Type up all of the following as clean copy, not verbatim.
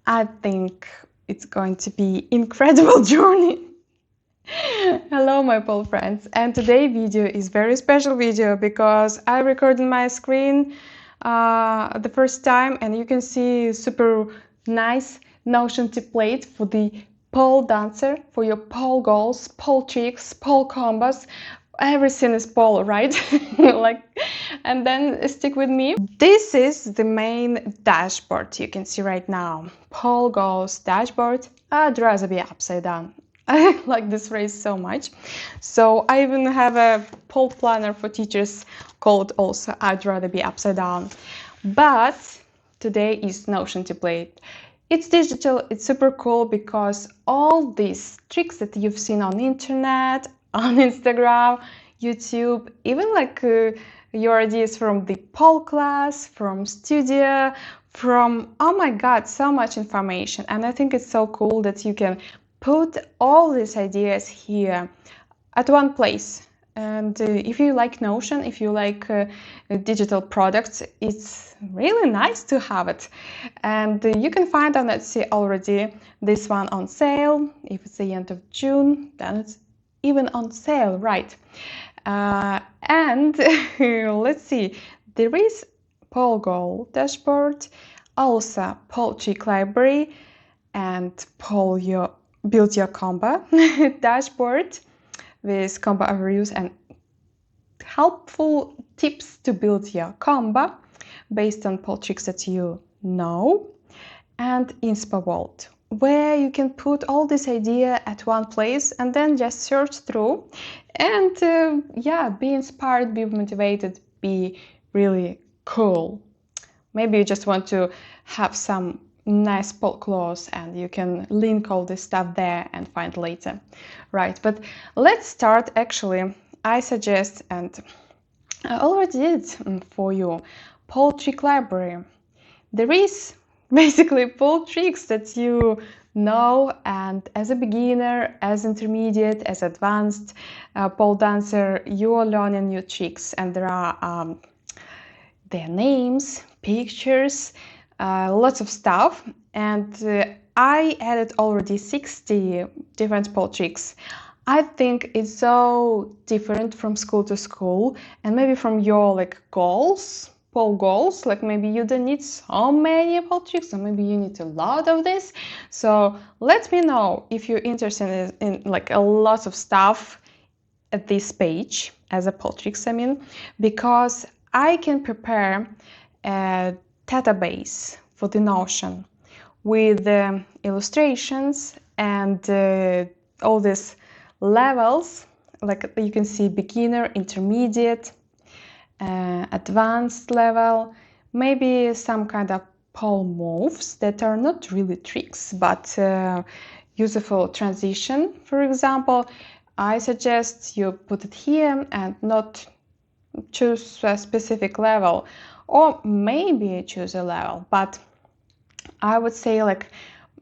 I think it's going to be incredible journey. Hello my pole friends, and today's video is very special video because I recorded my screen the first time, and you can see super nice Notion template for the pole dancer, for your pole goals, pole tricks, pole combos. Everything is pole, right? And then stick with me. This is the main dashboard you can see right now. Pole goals dashboard. I'd rather be upside down. I like this phrase so much. So I even have a pole planner for teachers called also I'd rather be upside down. But today is Notion template. It's digital, it's super cool because all these tricks that you've seen on internet, on Instagram, YouTube, even your ideas from the pole class, from studio, from, oh my god, so much information. And I think it's so cool that you can put all these ideas here at one place. And if you like Notion, if you like digital products, it's really nice to have it. And you can find on Etsy already this one on sale. If it's the end of June, then it's even on sale, right? And let's see, there is pole goal dashboard, also pole trick library, and build your combo dashboard with combo overviews and helpful tips to build your combo based on pole tricks that you know, and Inspo Vault, where you can put all this idea at one place and then just search through and be inspired, be motivated, be really cool. Maybe you just want to have some nice pole clothes and you can link all this stuff there and find later, right? But let's start. Actually, I suggest, and I already did for you, pole trick library. There is basically pole tricks that you know, and as a beginner, as intermediate, as advanced pole dancer, you are learning new tricks, and there are their names, pictures, lots of stuff. And I added already 60 different pole tricks. I think it's so different from school to school, and maybe from your goals, pole goals, maybe you don't need so many pole tricks, or maybe you need a lot of this. So let me know if you're interested in a lot of stuff at this page as a pole tricks, because I can prepare a database for the Notion with illustrations and all these levels, you can see beginner, intermediate, advanced level, maybe some kind of pole moves that are not really tricks but useful transition. For example, I suggest you put it here and not choose a specific level, or maybe choose a level, but I would say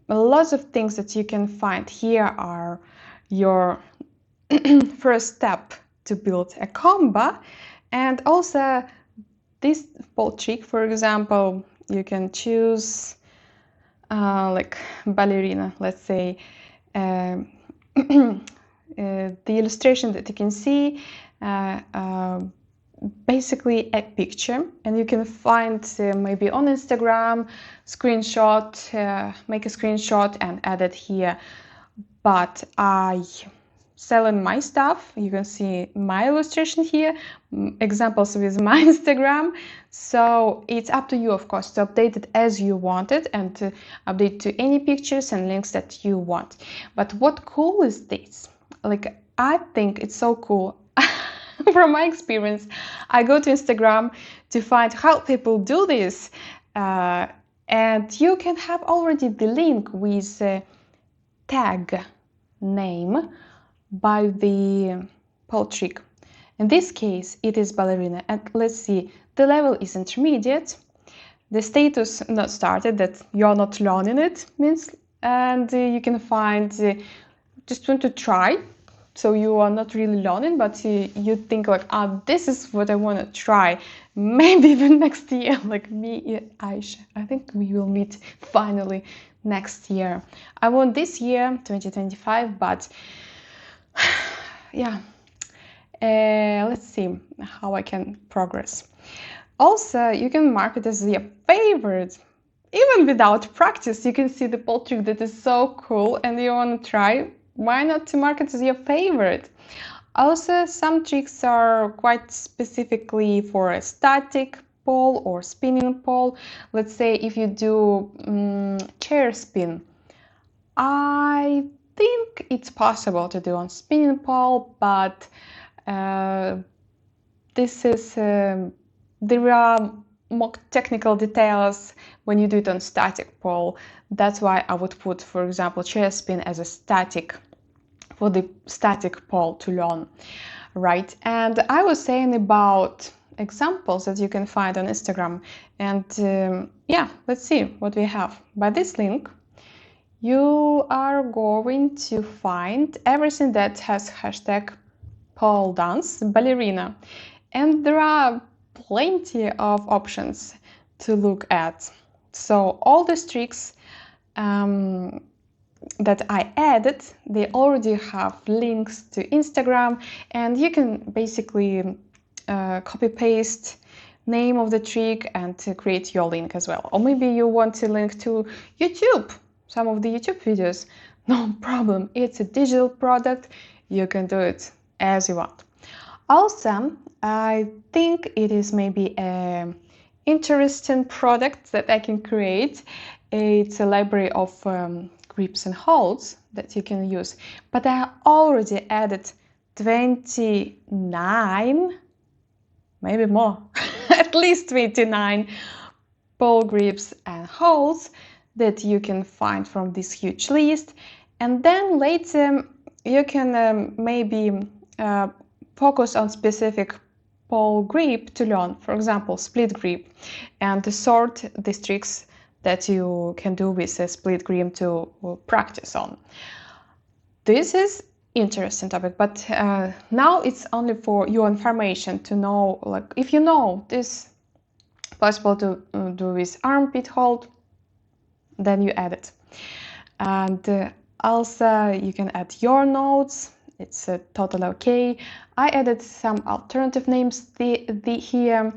lots of things that you can find here are your first step to build a combo. And also this pole trick, for example, you can choose ballerina, let's say. The illustration that you can see, basically a picture, and you can find maybe on Instagram screenshot, make a screenshot and add it here. But I selling my stuff, you can see my illustration here, examples with my Instagram. So it's up to you, of course, to update it as you want it and to update to any pictures and links that you want. But what cool is this? I think it's so cool. From my experience, I go to Instagram to find how people do this, and you can have already the link with tag name by the pole trick. In this case, it is ballerina, and let's see, the level is intermediate, the status not started, that you're not learning it means, and you can find just want to try so you are not really learning, but you think like, this is what I want to try. Maybe even next year, like me, Aisha. I think we will meet finally next year. I want this year, 2025, but yeah. Let's see how I can progress. Also, you can mark it as your favorite. Even without practice, you can see the pole trick that is so cool and you want to try. Why not to mark it as your favorite? Also, some tricks are quite specifically for a static pole or spinning pole. Let's say if you do chair spin, I think it's possible to do on spinning pole, but this is there are more technical details when you do it on static pole. That's why I would put, for example, chair spin as a static for the static pole to learn, right? And I was saying about examples that you can find on Instagram, and yeah, let's see what we have. By this link, you are going to find everything that has hashtag pole dance ballerina, and there are plenty of options to look at. So all the tricks that I added, they already have links to Instagram, and you can basically copy paste name of the trick and to create your link as well. Or maybe you want to link to YouTube, some of the YouTube videos. No problem, it's a digital product, you can do it as you want. Also, I think it is maybe an interesting product that I can create. It's a library of grips and holds that you can use, but I already added 29, maybe more, at least 29 pole grips and holds that you can find from this huge list. And then later you can maybe focus on specific pole grip to learn, for example, split grip, and to sort the tricks that you can do with a split grip to practice on. This is interesting topic, but now it's only for your information to know, like if you know this possible to do with armpit hold, then you add it. And also you can add your notes. It's totally okay. I added some alternative names here,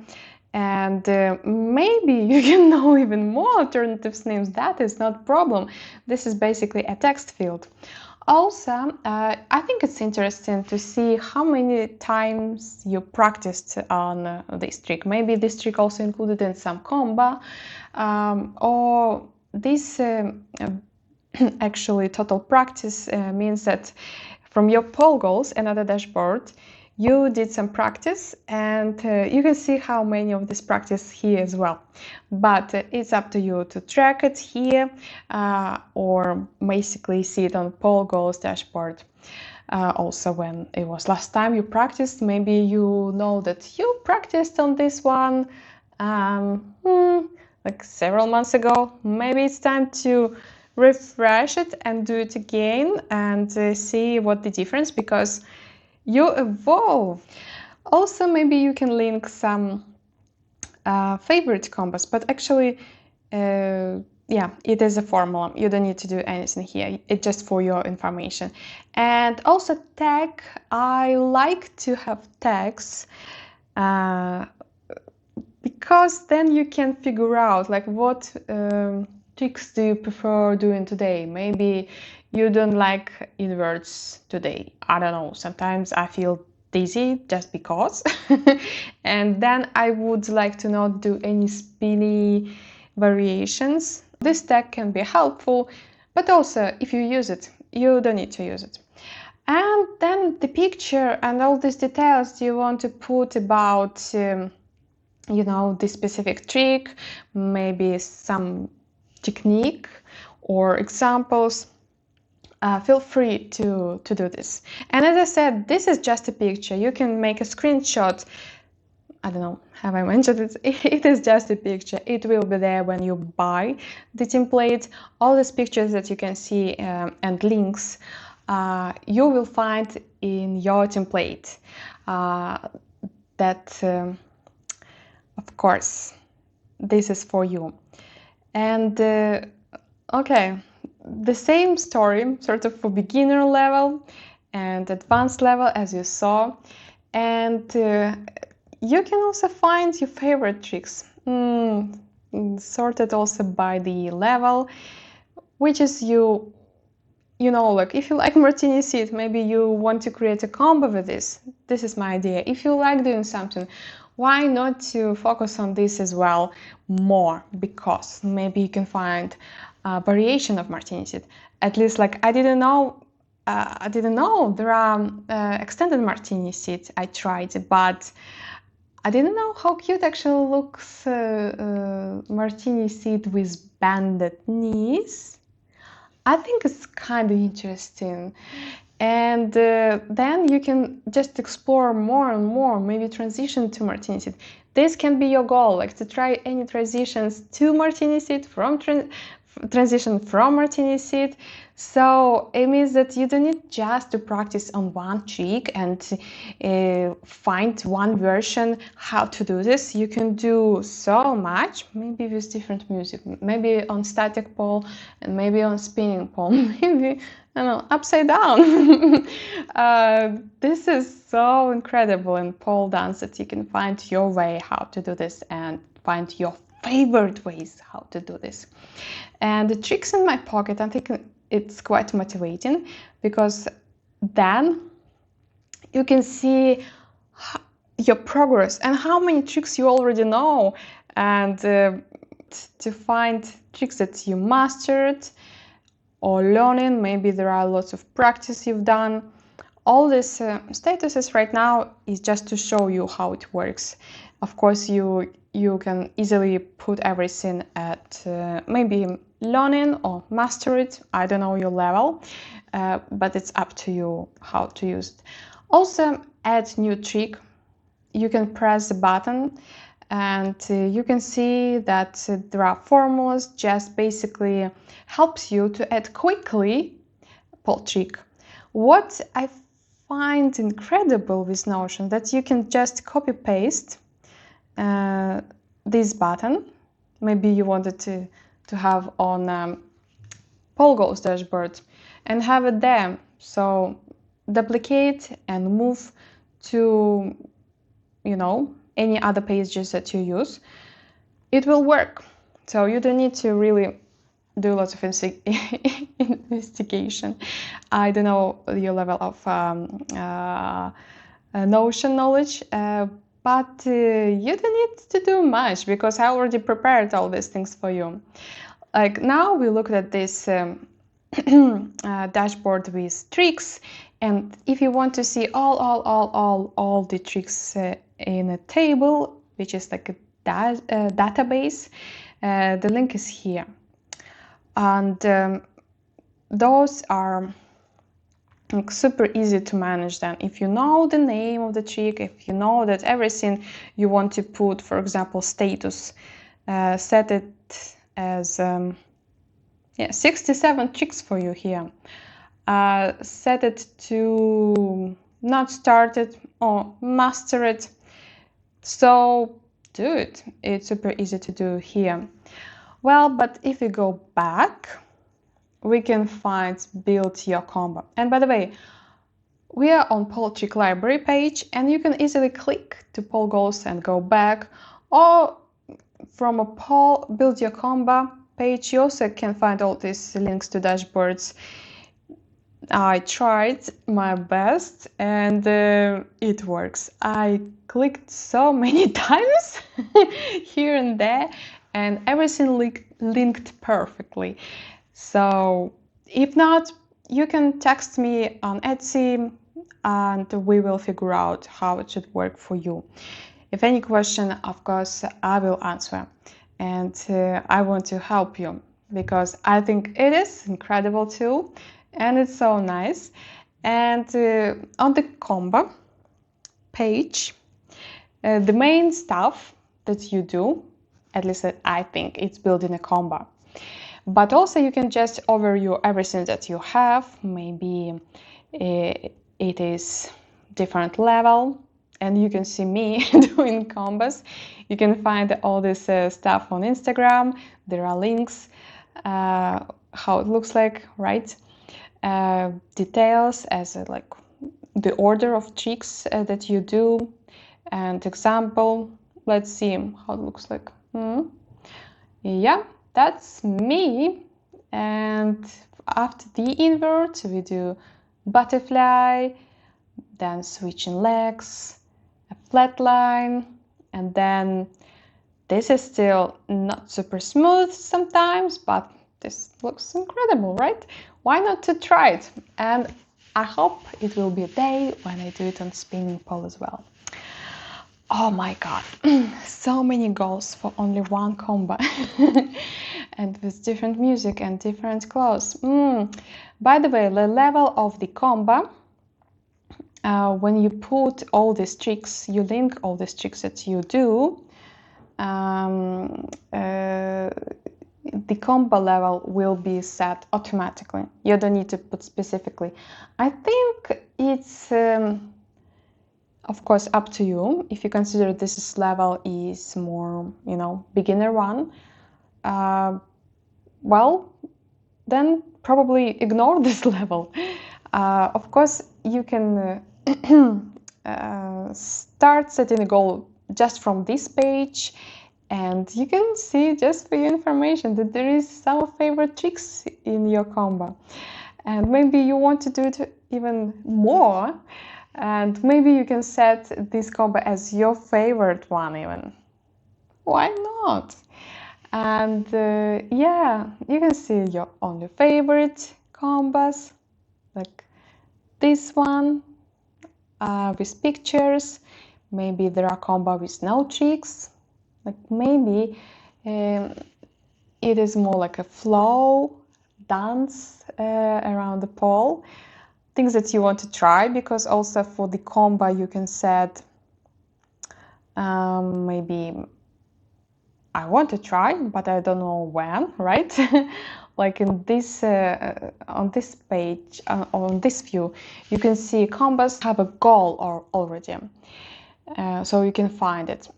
and maybe you can know even more alternative names. That is not a problem. This is basically a text field. Also, I think it's interesting to see how many times you practiced on this trick. Maybe this trick also included in some combo, or this actually total practice means that from your pole goals, another dashboard, you did some practice, and you can see how many of this practice here as well. But it's up to you to track it here or basically see it on pole goals dashboard. Also, when it was last time you practiced, maybe you know that you practiced on this one like several months ago. Maybe it's time to refresh it and do it again and see what the difference, because you evolve. Also, maybe you can link some favorite combos, but actually yeah, it is a formula. You don't need to do anything here. It's just for your information. And also tag, I like to have tags because then you can figure out like what tricks do you prefer doing today. Maybe you don't like inverts today. I don't know. Sometimes I feel dizzy just because. And then I would like to not do any spinny variations. This tag can be helpful, but also if you use it, you don't need to use it. And then the picture and all these details you want to put about you know, the specific trick, maybe some technique or examples. Feel free to do this. And as I said, this is just a picture. You can make a screenshot. I don't know, have I mentioned it? It is just a picture. It will be there when you buy the template. All these pictures that you can see and links you will find in your template that, of course, this is for you. And okay, the same story, sort of for beginner level and advanced level, as you saw. And you can also find your favorite tricks, sorted also by the level, which is you know, like if you like martini seed, maybe you want to create a combo with this. This is my idea. If you like doing something, why not to focus on this as well more? Because maybe you can find a variation of martini seed. At least, like I didn't know there are extended martini seeds. I tried, but I didn't know how cute actually looks martini seed with bended knees. I think it's kind of interesting. And then you can just explore more and more, maybe transition to martini seed. This can be your goal, like to try any transitions to martini seed, from transition from martini seed. So it means that you don't need just to practice on one trick and find one version how to do this. You can do so much, maybe with different music, maybe on static pole and maybe on spinning pole, maybe, I don't know, upside down. This is so incredible in pole dance that you can find your way how to do this and find your favorite ways how to do this. And the tricks in my pocket, I think it's quite motivating, because then you can see your progress and how many tricks you already know, and to find tricks that you mastered or learning. Maybe there are lots of practice you've done. All these statuses right now is just to show you how it works. Of course, you can easily put everything at maybe learning or master it. I don't know your level, but it's up to you how to use it. Also, add new trick. You can press the button and you can see that there are formulas, just basically helps you to add quickly pole trick. What I find incredible with Notion, that you can just copy paste this button. Maybe you wanted to have on pole goals dashboard and have it there. So duplicate and move to, you know, any other pages that you use. It will work. So you don't need to really do lots of investigation. I don't know your level of Notion knowledge, but you don't need to do much, because I already prepared all these things for you. Like now we looked at this dashboard with tricks, and if you want to see all the tricks in a table, which is like a database, the link is here. And those are like super easy to manage then. If you know the name of the trick, if you know that everything you want to put, for example, status, set it as 67 tricks for you here. Set it to not started or master it. So do it. It's super easy to do here. Well, but if we go back, we can find build your combo. And by the way, we are on pole trick library page, and you can easily click to pole goals and go back, or from a pole build your combo page, you also can find all these links to dashboards. I tried my best and it works. I clicked so many times here and there, and everything linked perfectly. So if not, you can text me on Etsy and we will figure out how it should work for you. If any question, of course, I will answer. And I want to help you, because I think it is incredible too, and it's so nice. And on the combo page, the main stuff that you do, at least I think, it's building a combo. But also you can just overview everything that you have. Maybe it is different level, and you can see me doing combos. You can find all this stuff on Instagram. There are links, how it looks like, right? Details as like the order of tricks that you do, and example. Let's see how it looks like. Yeah, that's me. And after the invert, we do butterfly, then switching legs, a flat line, and then this is still not super smooth sometimes, but this looks incredible, right? Why not to try it? And I hope it will be a day when I do it on spinning pole as well. Oh my god, so many goals for only one combo. And with different music and different clothes. By the way, the level of the combo, when you put all these tricks, you link all these tricks that you do, the combo level will be set automatically. You don't need to put specifically. I think it's of course up to you. If you consider this level is more, beginner one, well, then probably ignore this level. Of course, you can start setting a goal just from this page, and you can see, just for your information, that there is some favorite tricks in your combo. And maybe you want to do it even more, and maybe you can set this combo as your favorite one even. Why not? And yeah, you can see your only favorite combos, like this one with pictures. Maybe there are combos with no tricks. Like maybe it is more like a flow dance around the pole. Things that you want to try, because also for the combo you can set maybe I want to try, but I don't know when, right? Like in this, on this page, on this view, you can see combos have a goal already, so you can find it,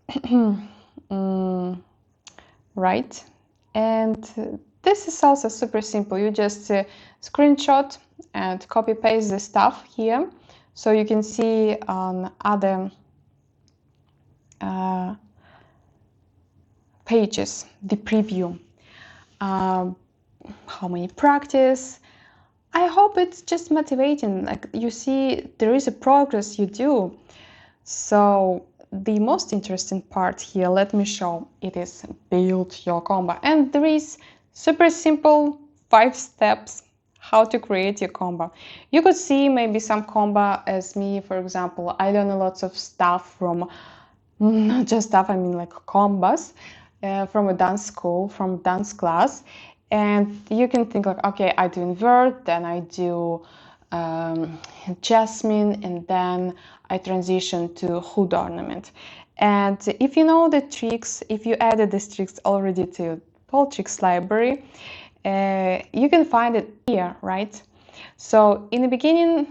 right? And this is also super simple. You just screenshot and copy paste the stuff here, so you can see on other pages the preview, how many practice. I hope it's just motivating, like you see there is a progress you do. So the most interesting part here, let me show, it is build your combo, and there is super simple 5 steps how to create your combo. You could see maybe some combo as me, for example. I learn a lot of stuff from, not just stuff, I mean like combos, from a dance school, from dance class. And you can think like, okay, I do invert, then I do jasmine, and then I transition to hood ornament. And if you know the tricks, if you added these tricks already to pole tricks library, you can find it here, right? So in the beginning,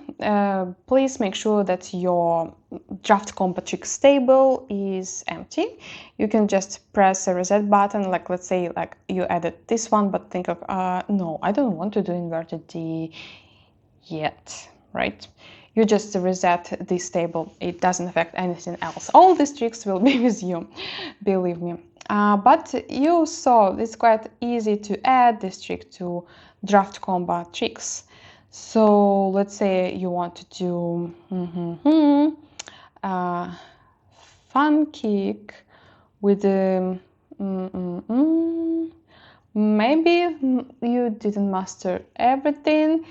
please make sure that your draft combo tricks table is empty. You can just press a reset button, like let's say like you added this one, but think of, no, I don't want to do inverted D yet, right? You just reset this table. It doesn't affect anything else. All these tricks will be with you, believe me. But you saw it's quite easy to add this trick to draft combo tricks. So let's say you want to do fun kick with the maybe you didn't master everything,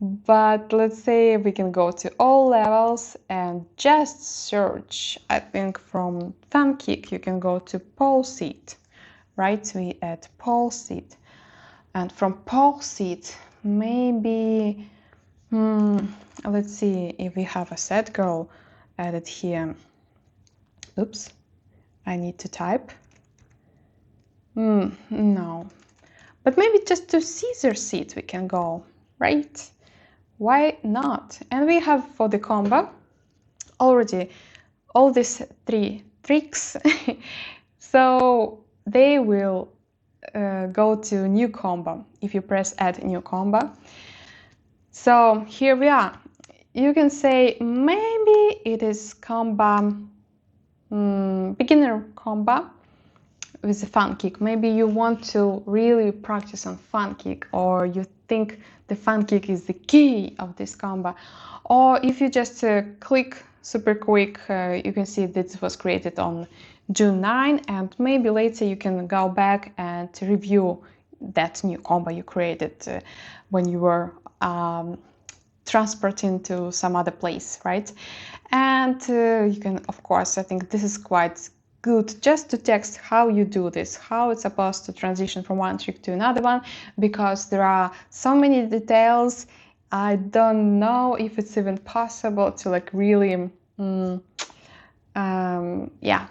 but let's say we can go to all levels and just search. I think from fun kick you can go to pole seat, right? We add pole seat, and from pole seat maybe let's see if we have a set girl added here. Oops, I need to type. No, But maybe just to scissor seat we can go, right? Why not? And we have for the combo already all these 3 tricks. So they will go to new combo if you press add new combo. So here we are. You can say maybe it is combo, beginner combo with a fun kick. Maybe you want to really practice on fun kick, or you think the fun kick is the key of this combo. Or if you just click super quick, you can see this was created on June 9, and maybe later you can go back and review that new combo you created when you were transporting to some other place, right? And you can, of course, I think this is quite good just to text how you do this, how it's supposed to transition from one trick to another one, because there are so many details. I don't know if it's even possible to like really, yeah,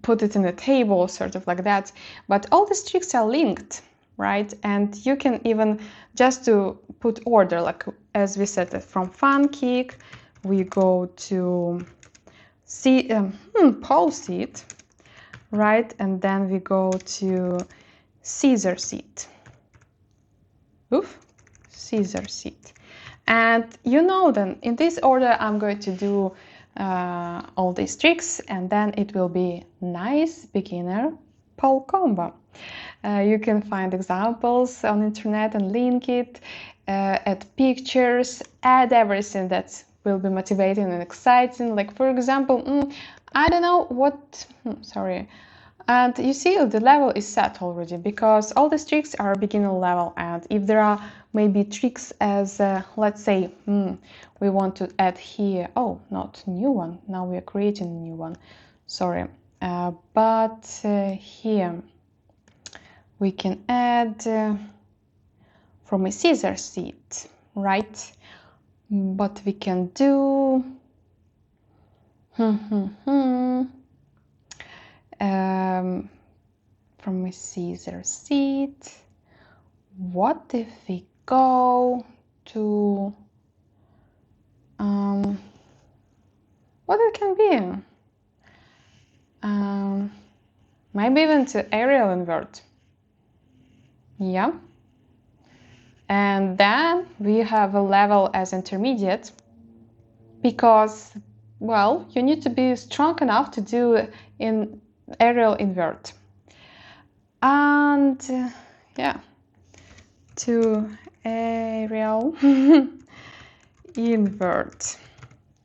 put it in a table, sort of like that. But all these tricks are linked, right? And you can even just to put order, like as we said, from fun kick, we go to pole seat, right? And then we go to scissor seat. Oof, scissor seat. And you know then, in this order, I'm going to do all these tricks, and then it will be nice beginner pole combo. You can find examples on internet and link it, add pictures, add everything that will be motivating and exciting. Like for example, I don't know what, sorry. And you see the level is set already because all these tricks are beginner level, and if there are maybe tricks as, let's say, we want to add here, oh, not new one, now we are creating a new one, sorry, but here we can add from a scissor seat, right? But we can do from a scissor seat. What if we go to what it can be? Maybe even to aerial invert. Yeah. And then we have a level as intermediate because, well, you need to be strong enough to do in aerial invert. And yeah, to aerial invert.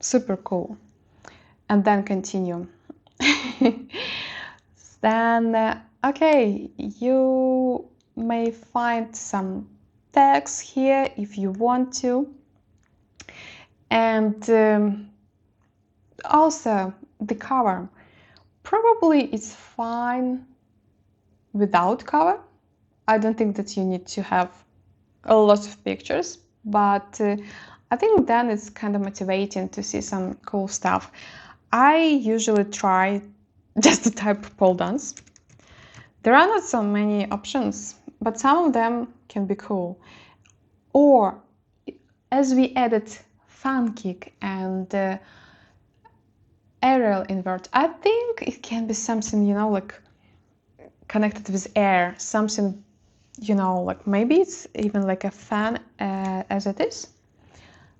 Super cool. And then continue. Then, okay, you may find some tags here if you want to. And also the cover. Probably it's fine without cover. I don't think that you need to have a lot of pictures, but I think then it's kind of motivating to see some cool stuff. I usually try just to type pole dance. There are not so many options, but some of them can be cool. Or as we added fun kick and aerial invert, I think it can be something, you know, like connected with air, something, you know, like maybe it's even like a fan as it is.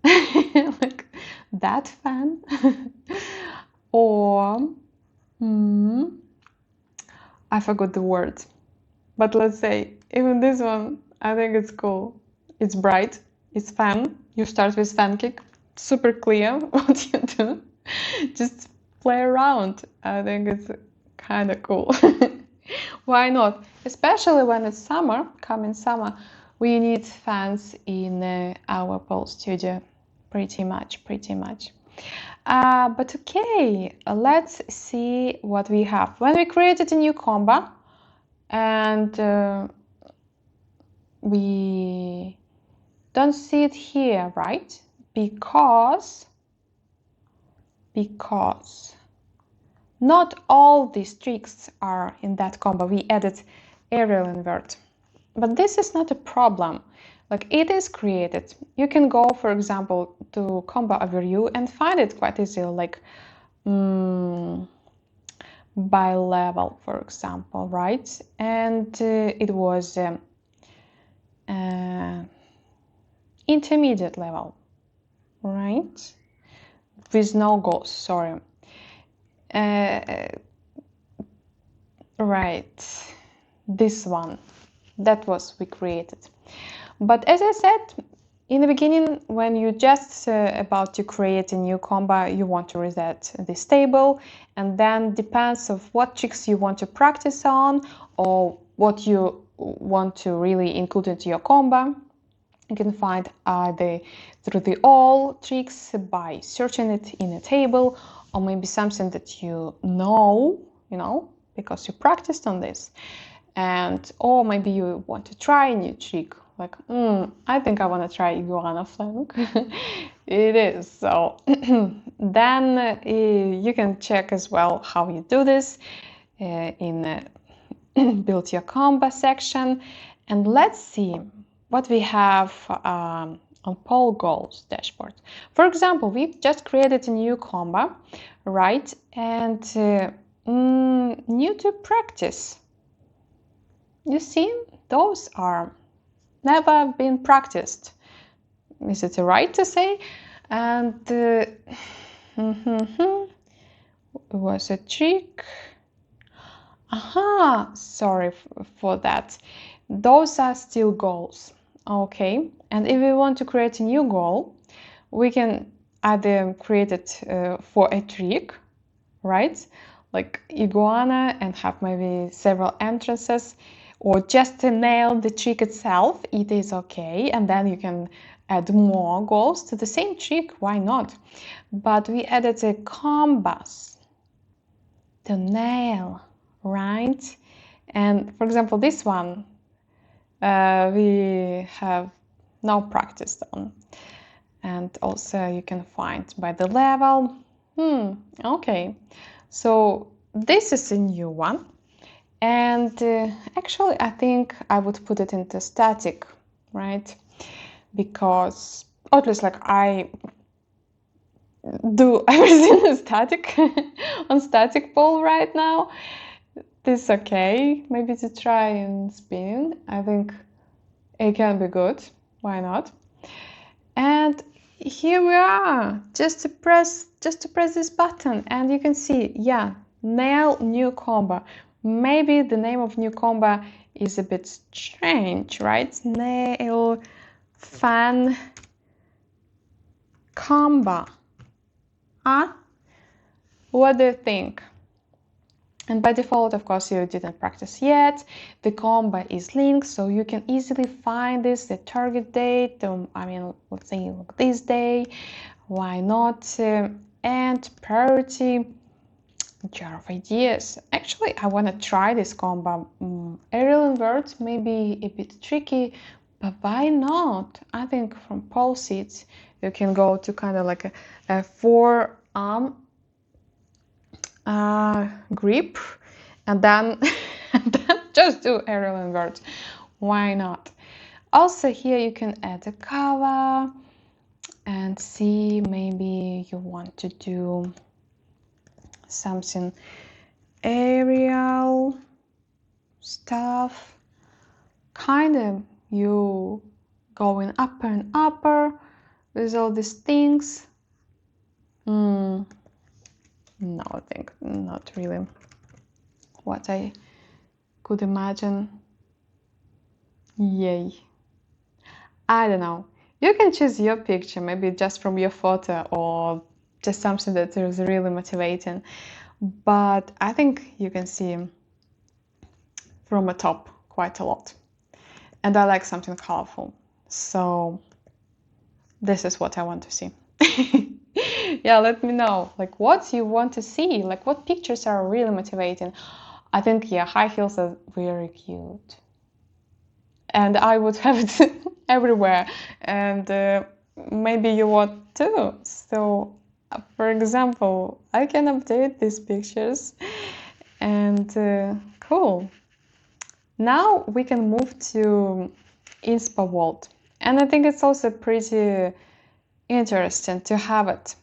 Like that fan. Or I forgot the word, but let's say even this one, I think it's cool. It's bright, it's fun. You start with fan kick, super clear what you do. Just play around. I think it's kind of cool. Why not? Especially when it's summer, coming summer, we need fans in our pole studio. Pretty much. But okay, let's see what we have. When we created a new combo and we don't see it here, right? Because not all these tricks are in that combo. We added aerial invert. But this is not a problem. Like, it is created. You can go, for example, to combo overview and find it quite easily, like by level, for example, right? And it was intermediate level, right? With no goals, sorry. Right, this one, that was we created. But as I said in the beginning, when you just about to create a new combo, you want to reset this table, and then depends of what tricks you want to practice on or what you want to really include into your combo. You can find either through the all tricks by searching it in a table, or maybe something that you know, because you practiced on this. And or maybe you want to try a new trick, like I think I want to try iguana flank. It is so. Then you can check as well how you do this in build your combo section. And let's see what we have on poll goals dashboard. For example, we've just created a new combo, right? And new to practice. You see, those are never been practiced. Is it right to say? And was a trick. Aha, sorry for that. Those are still goals. Okay, and if we want to create a new goal, we can either create it for a trick, right? Like iguana, and have maybe several entrances, or just to nail the trick itself, it is okay. And then you can add more goals to the same trick, why not? But we added a compass to nail, right? And for example, this one we have now practiced on. And also you can find by the level. Okay, so this is a new one. And actually, I think I would put it into static, right? Because, or at least like I do everything static on static pole right now. This is okay. Maybe to try and spin. I think it can be good. Why not? And here we are. Just to press this button, and you can see, yeah, nail new combo. Maybe the name of new combo is a bit strange, right? Nail fan combo. Huh? What do you think? And by default, of course, you didn't practice yet. The combo is linked, so you can easily find this, the target date. Let's say this day. Why not? And priority. Jar of ideas. Actually, I want to try this combo. Aerial invert may be a bit tricky, but why not? I think from pole seats, you can go to kind of like a forearm grip, and then just do aerial invert. Why not? Also here you can add a cover and see, maybe you want to do something aerial stuff, kind of you going upper and upper with all these things. No, I think not really what I could imagine. Yay. I don't know. You can choose your picture, maybe just from your photo, or just something that is really motivating. But I think you can see from the top quite a lot. And I like something colorful. So this is what I want to see. Yeah, let me know, like, what you want to see, like what pictures are really motivating. I think, yeah, high heels are very cute. And I would have it everywhere. And maybe you want too. So, for example, I can update these pictures. And cool. Now we can move to Inspo Vault. And I think it's also pretty interesting to have it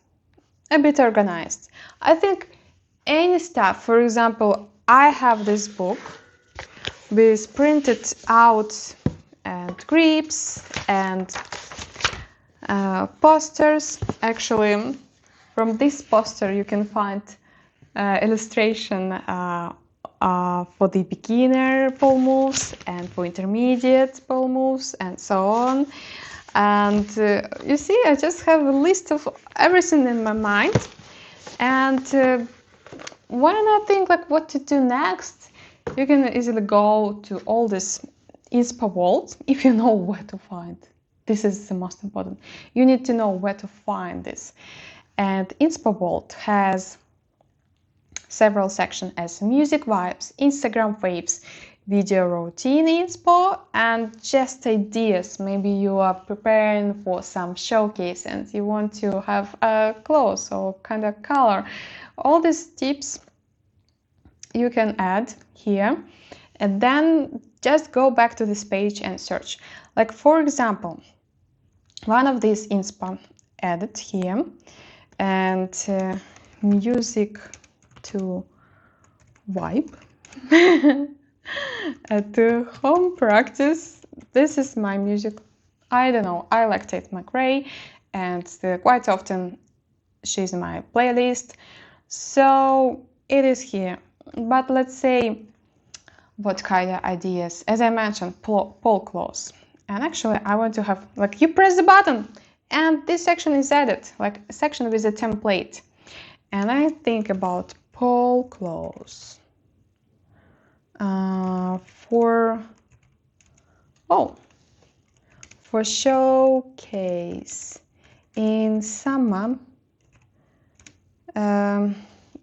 a bit organized. I think any stuff, for example, I have this book with printed out and grips and posters. Actually, from this poster you can find illustration for the beginner pole moves and for intermediate pole moves and so on. And you see, I just have a list of everything in my mind. And when I think like what to do next, you can easily go to all this Inspo Vault if you know where to find. This is the most important. You need to know where to find this. And Inspo Vault has several sections as music vibes, Instagram waves, video routine inspo, and just ideas. Maybe you are preparing for some showcase and you want to have a clothes or kind of color. All these tips you can add here, and then just go back to this page and search. Like for example, one of these inspo added here, and music to vibe. At home practice, this is my music. I don't know, I like Tate McRae, and quite often she's in my playlist, so it is here. But let's say what kind of ideas, as I mentioned, pole clothes. And actually I want to have, like, you press the button and this section is added, like a section with a template. And I think about pole clothes for showcase in summer, and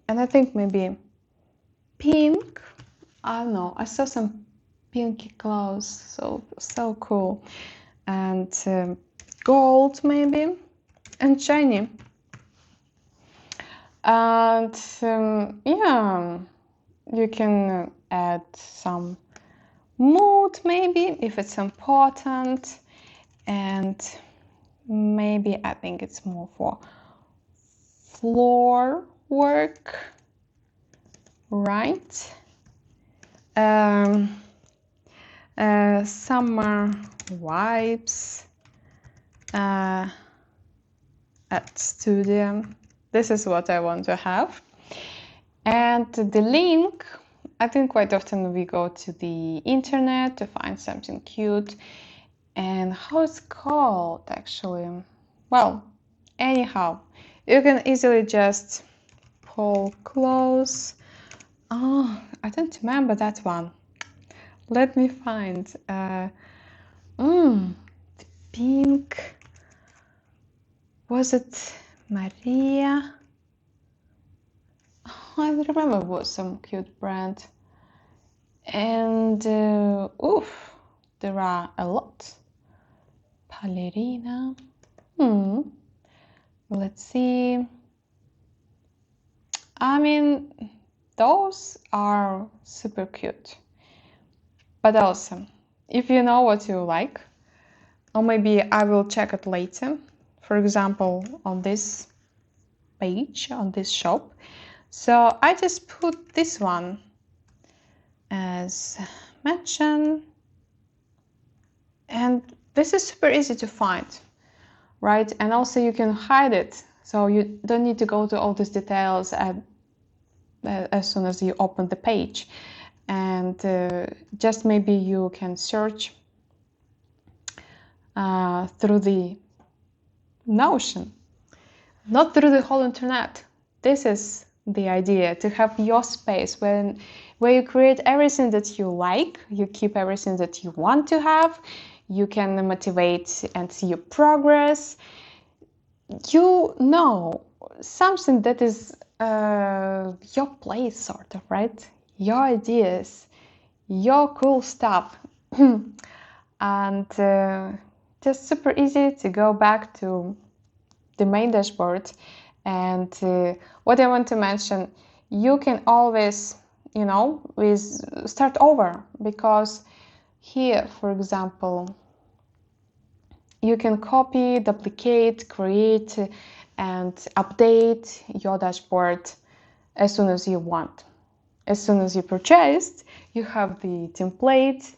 I think maybe pink. I don't know, I saw some pinky clothes, so cool, and gold maybe, and shiny. And yeah, you can add some mood maybe if it's important, and maybe I think it's more for floor work, right? Summer vibes at studio. This is what I want to have. And the link, I think quite often we go to the internet to find something cute. And how it's called actually? Well, anyhow, you can easily just pull close. Oh, I don't remember that one. Let me find. The pink. Was it Maria? I remember it was some cute brand. And there are a lot. Ballerina. Let's see. I mean, those are super cute. But also, if you know what you like, or maybe I will check it later. For example, on this page, on this shop. So I just put this one as mentioned, and this is super easy to find, right? And also you can hide it, so you don't need to go to all these details as soon as you open the page. And just maybe you can search through the Notion, not through the whole internet. This is the idea, to have your space where you create everything that you like, you keep everything that you want to have, you can motivate and see your progress. You know, something that is your place, sort of, right? Your ideas, your cool stuff. And just super easy to go back to the main dashboard. And what I want to mention, you can always with start over, because here, for example, you can copy, duplicate, create, and update your dashboard as soon as you want. As soon as you purchased, you have the template,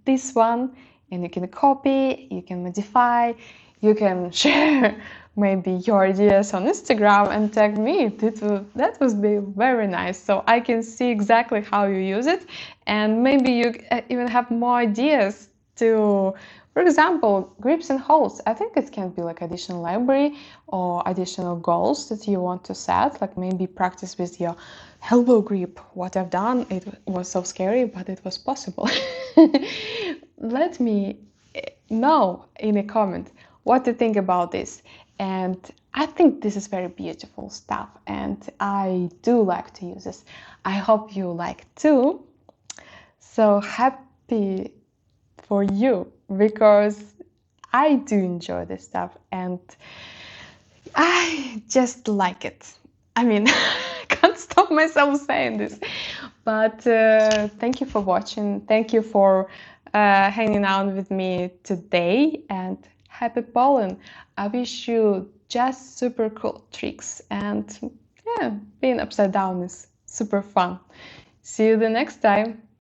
this one, and you can copy, you can modify, you can share maybe your ideas on Instagram and tag me. That would be very nice, so I can see exactly how you use it, and maybe you even have more ideas to, for example, grips and holds. I think it can be like additional library or additional goals that you want to set, like maybe practice with your elbow grip. What I've done, it was so scary, but it was possible. Let me know in a comment what you think about this. And I think this is very beautiful stuff, and I do like to use this. I hope you like too. So happy for you, because I do enjoy this stuff and I just like it. I mean, I can't stop myself saying this. But thank you for watching. Thank you for hanging out with me today, and happy pollen. I wish you just super cool tricks, and yeah, being upside down is super fun. See you the next time.